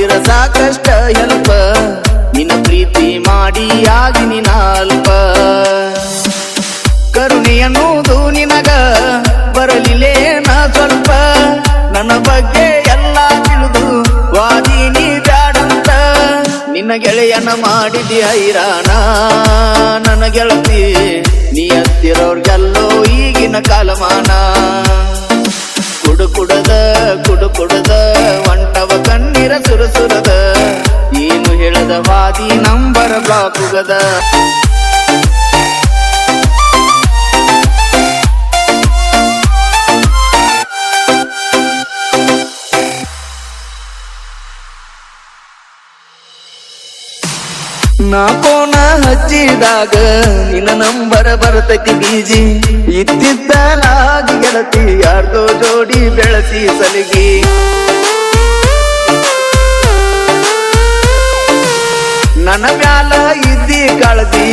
ಮಾಡಿರ ಸಾಕಷ್ಟ ಹೆಲ್ಪ ನಿನ್ನ ಪ್ರೀತಿ ಮಾಡಿ ಆಗಿನಿ ನಾಲ್ಪ ಕರುಣೆ ಅನ್ನುವುದು ನಿನಗ ಬರಲಿಲ್ಲೇನ ಸ್ವಲ್ಪ ನನ್ನ ಬಗ್ಗೆ ಎಲ್ಲ ತಿಳಿದು ವಾದಿನಿ ಬ್ಯಾಡಂತ ನಿನ್ನ ಗೆಳೆಯನ ಮಾಡಿದಿ ಹೈರಾಣ ನನ್ನ ಗೆಳತಿ ನೀ ಹತ್ತಿರೋರ್ಗೆಲ್ಲೋ ಈಗಿನ ಕಾಲಮಾನ ಕುಡು ಕುಡದ ಒಂಟವ ಕಣ್ಣೀರ ಸುರಸುರದ ಏನು ಹೇಳದ ವಾದಿ ನಂಬರ್ ಬ್ಲಾಕ್ ಉಗದ ನಾ ಫೋನ ಹಚ್ಚಿದಾಗ ನಿನ್ನ ನಂಬರ ಬರ್ತೈತಿ ಬೀಜಿ ಇತ್ತಿದ್ದಲಾಗಿ ಗೆಳತಿ ಯಾರ್ದೋ ಜೋಡಿ ಬೆಳೆಸಿ ಸಲಿಗಿ ನನ್ನ ಮ್ಯಾಲ ಇದ್ದಿ ಕಾಳಜಿ